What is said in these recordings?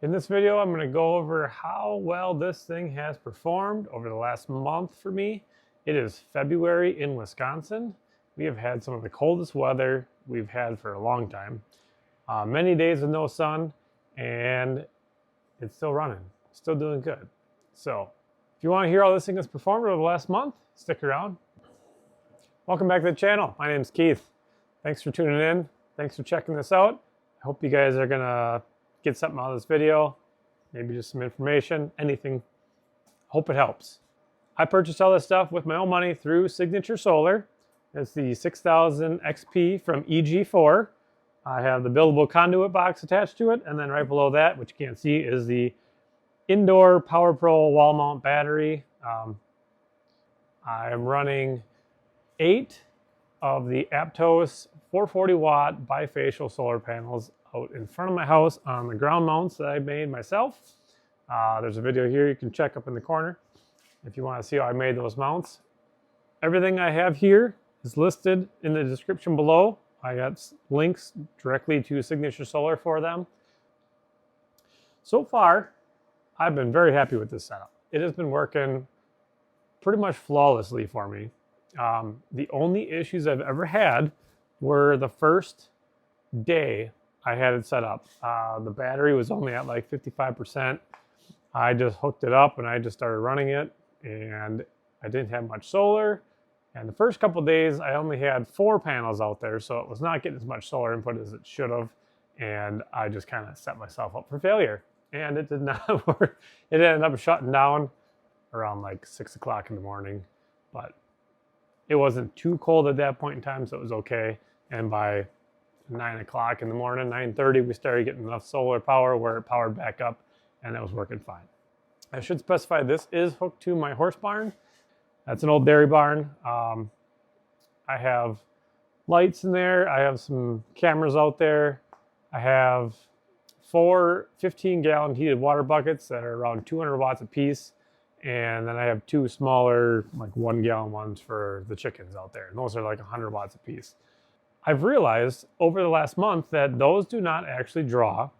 In this video, I'm going to go over how well this thing has performed over the last month for me. It is February in Wisconsin. We have had some of the coldest weather we've had for a long time. Many days with no sun, and it's still running, still doing good. So if you want to hear how this thing has performed over the last month, stick around. Welcome back to the channel. My name is Keith. Thanks for tuning in. Thanks for checking this out. I hope you guys are going to get something out of this video, maybe just some information, anything. Hope it helps. I purchased all this stuff with my own money through Signature Solar. It's the 6000XP from EG4. I have the buildable conduit box attached to it, and then right below that, which you can't see, is the indoor Power Pro wall mount battery. I'm running 8 of the Aptos 440 watt bifacial solar panels out in front of my house on the ground mounts that I made myself. There's a video here you can check up in the corner if you want to see how I made those mounts. Everything I have here is listed in the description below. I got links directly to Signature Solar for them. So far, I've been very happy with this setup. It has been working pretty much flawlessly for me. The only issues I've ever had were the first day I had it set up. The battery was only at like 55%. I just hooked it up and I just started running it, and I didn't have much solar. And the first couple of days I only had 4 panels out there, so it was not getting as much solar input as it should have. And I just kind of set myself up for failure. And it did not work. It ended up shutting down around like 6 o'clock in the morning. But it wasn't too cold at that point in time, so it was okay. And by 9 o'clock in the morning, 9:30, we started getting enough solar power where it powered back up, and it was working fine. I should specify this is hooked to my horse barn. That's an old dairy barn. I have lights in there. I have some cameras out there. I have 4 15-gallon heated water buckets that are around 200 watts a piece. And then I have 2 smaller, like 1-gallon ones for the chickens out there. And those are like 100 watts a piece. I've realized over the last month that those do not actually draw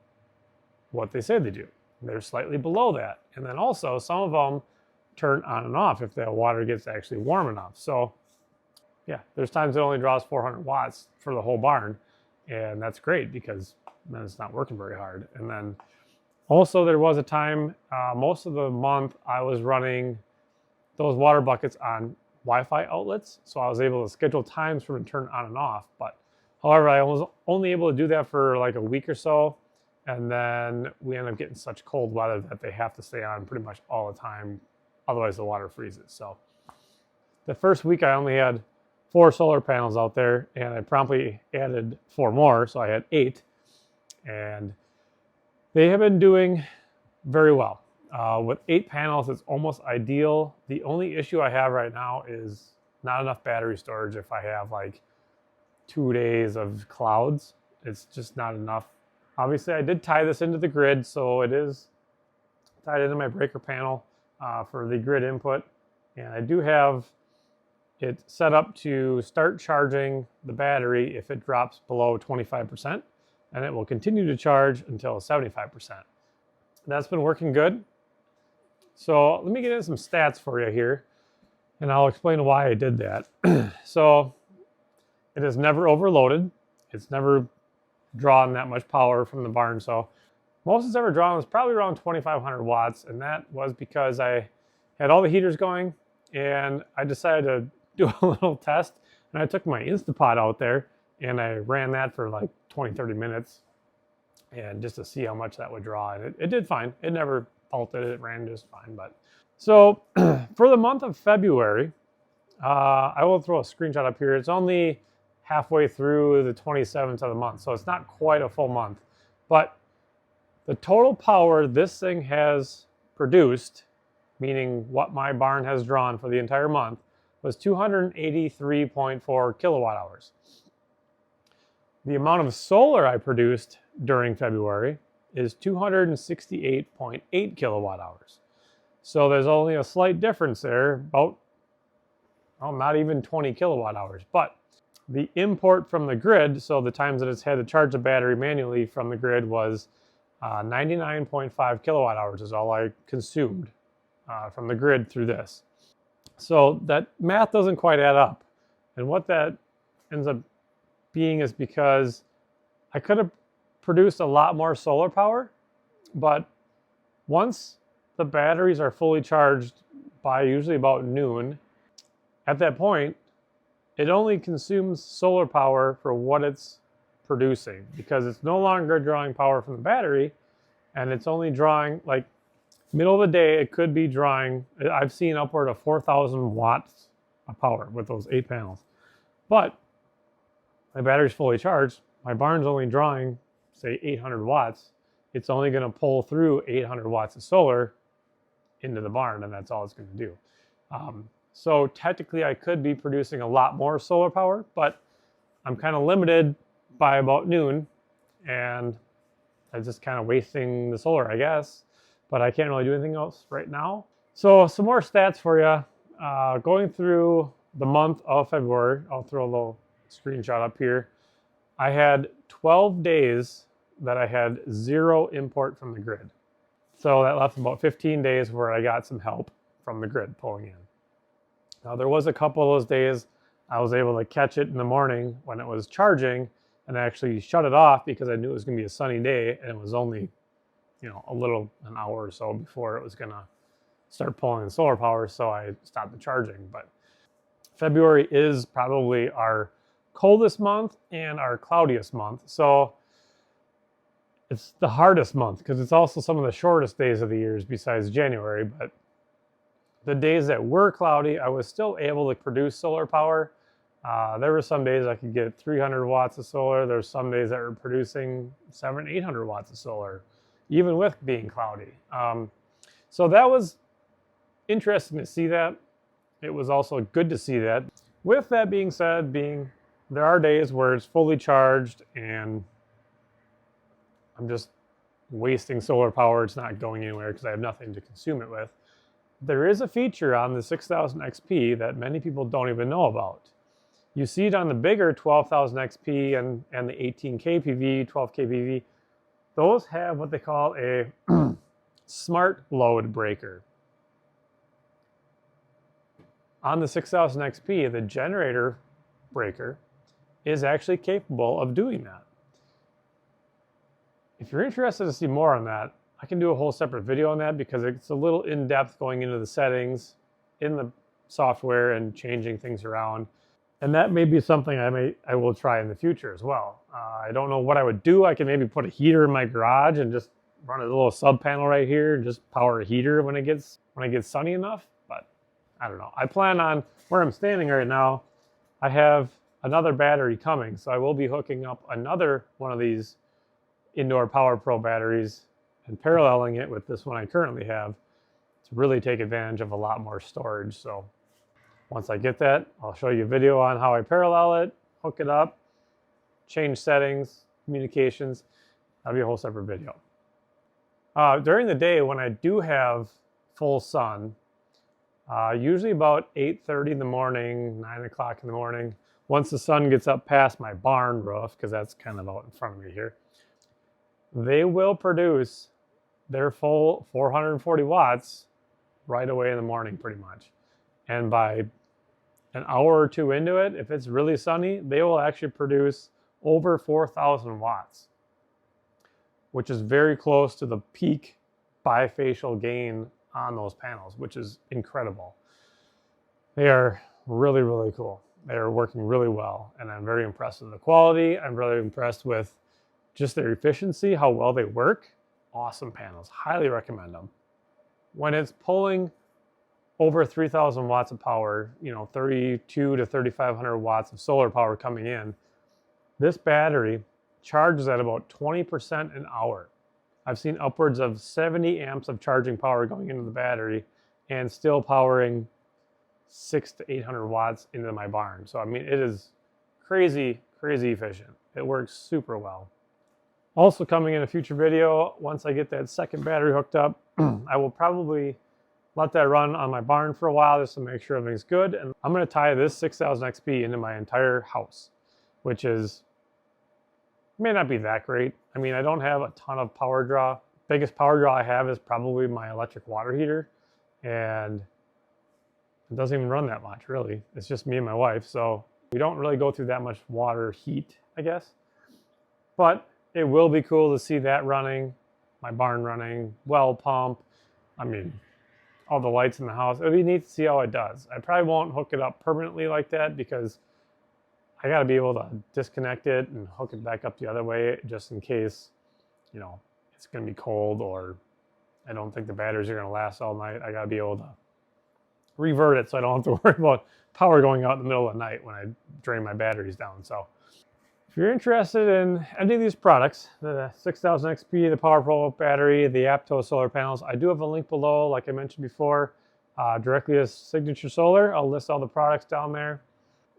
what they say they do. They're slightly below that. And then also some of them turn on and off if the water gets actually warm enough. So yeah, there's times it only draws 400 watts for the whole barn. And that's great because then it's not working very hard. And then also there was a time, most of the month, I was running those water buckets on Wi-Fi outlets, so I was able to schedule times for them to turn on and off. But however, I was only able to do that for like a week or so, and then we end up getting such cold weather that they have to stay on pretty much all the time, otherwise the water freezes. So the first week I only had 4 solar panels out there, and I promptly added 4 more, so I had 8, and they have been doing very well. With 8 panels, it's almost ideal. The only issue I have right now is not enough battery storage. If I have like 2 days of clouds, it's just not enough. Obviously, I did tie this into the grid, so it is tied into my breaker panel for the grid input. And I do have it set up to start charging the battery if it drops below 25%, and it will continue to charge until 75%. That's been working good. So let me get into some stats for you here, and I'll explain why I did that. So it is never overloaded. It's never drawn that much power from the barn. So most it's ever drawn was probably around 2,500 watts, and that was because I had all the heaters going, and I decided to do a little test, and I took my Instapot out there, and I ran that for like 20-30 minutes, and just to see how much that would draw. And it did fine. It never faulted. It ran just fine. But so for the month of February, I will throw a screenshot up here. It's only halfway through the 27th of the month, so it's not quite a full month. But the total power this thing has produced, meaning what my barn has drawn for the entire month, was 283.4 kilowatt hours. The amount of solar I produced during February is 268.8 kilowatt hours. So there's only a slight difference there, about, well, not even 20 kilowatt hours. But the import from the grid, so the times that it's had to charge the battery manually from the grid, was 99.5 kilowatt hours is all I consumed from the grid through this. So that math doesn't quite add up. And what that ends up being is because I could have produced a lot more solar power, but once the batteries are fully charged by usually about noon, at that point, it only consumes solar power for what it's producing, because it's no longer drawing power from the battery, and it's only drawing, like, middle of the day, it could be drawing, I've seen upward of 4,000 watts of power with those 8 panels. But my battery's fully charged, my barn's only drawing, say, 800 watts. It's only going to pull through 800 watts of solar into the barn, and that's all it's going to do. So technically I could be producing a lot more solar power, but I'm kind of limited by about noon, and I'm just kind of wasting the solar, I guess. But I can't really do anything else right now. So some more stats for you. Going through the month of February, I'll throw a little screenshot up here. I had 12 days that I had zero import from the grid. So that left about 15 days where I got some help from the grid pulling in. Now there was a couple of those days I was able to catch it in the morning when it was charging and actually shut it off because I knew it was going to be a sunny day, and it was only, you know, an hour or so before it was going to start pulling in solar power, so I stopped the charging. But February is probably our coldest month and our cloudiest month, so it's the hardest month because it's also some of the shortest days of the years besides January. But the days that were cloudy, I was still able to produce solar power. There were some days I could get 300 watts of solar. There's some days that were producing 700-800 watts of solar, even with being cloudy. So that was interesting to see that. It was also good to see that. With that being said, there are days where it's fully charged and I'm just wasting solar power. It's not going anywhere because I have nothing to consume it with. There is a feature on the 6000 XP that many people don't even know about. You see it on the bigger 12,000 XP and the 18 kPV, 12 kPV. Those have what they call a smart load breaker. On the 6000 XP, the generator breaker is actually capable of doing that. If you're interested to see more on that, I can do a whole separate video on that because it's a little in-depth going into the settings in the software and changing things around. And that may be something I will try in the future as well. I don't know what I would do. I can maybe put a heater in my garage and just run a little sub panel right here and just power a heater when it gets sunny enough. But I don't know. I plan on, where I'm standing right now, I have another battery coming. So I will be hooking up another one of these Indoor Power Pro batteries and paralleling it with this one I currently have to really take advantage of a lot more storage. So once I get that, I'll show you a video on how I parallel it, hook it up, change settings, communications. That'll be a whole separate video. During the day when I do have full sun, usually about 8:30 in the morning, 9 o'clock in the morning, once the sun gets up past my barn roof, because that's kind of out in front of me here, they will produce their full 440 watts right away in the morning pretty much. And by an hour or two into it, if it's really sunny, they will actually produce over 4,000 watts, which is very close to the peak bifacial gain on those panels, which is incredible. They are really, really cool. They are working really well, and I'm very impressed with the quality. I'm really impressed with just their efficiency, how well they work. Awesome panels, highly recommend them. When it's pulling over 3,000 watts of power, 32 to 3,500 watts of solar power coming in, this battery charges at about 20% an hour. I've seen upwards of 70 amps of charging power going into the battery and still powering 600 to 800 watts into my barn. So, I mean, it is crazy, crazy efficient. It works super well. Also coming in a future video, once I get that second battery hooked up, I will probably let that run on my barn for a while just to make sure everything's good. And I'm going to tie this 6000 XP into my entire house, which is It may not be that great. I mean, I don't have a ton of power draw. Biggest power draw I have is probably my electric water heater, and it doesn't even run that much, really. It's just me and my wife, so we don't really go through that much water heat, I guess. But it will be cool to see that running, my barn running, well pump. I mean, all the lights in the house. It'll be neat to see how it does. I probably won't hook it up permanently like that because I got to be able to disconnect it and hook it back up the other way just in case, you know, it's going to be cold or I don't think the batteries are going to last all night. I got to be able to revert it so I don't have to worry about power going out in the middle of the night when I drain my batteries down. So if you're interested in any of these products, the 6000XP, the PowerPro battery, the Aptos solar panels, I do have a link below, like I mentioned before, directly to Signature Solar. I'll list all the products down there.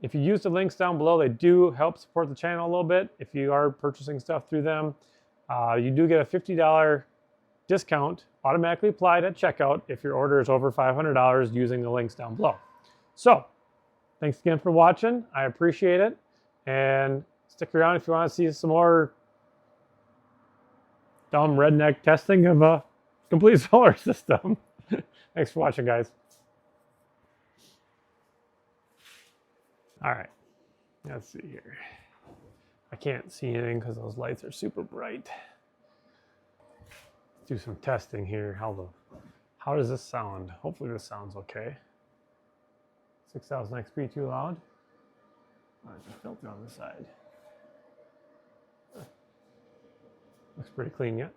If you use the links down below, they do help support the channel a little bit. If you are purchasing stuff through them, you do get a $50 discount automatically applied at checkout if your order is over $500 using the links down below. So, thanks again for watching. I appreciate it. And stick around if you want to see some more dumb redneck testing of a complete solar system. Thanks for watching, guys. All right, let's see here. I can't see anything because those lights are super bright. Let's do some testing here. How does this sound? Hopefully this sounds okay. 6000XP too loud? There's a filter on the side. Looks pretty clean yet.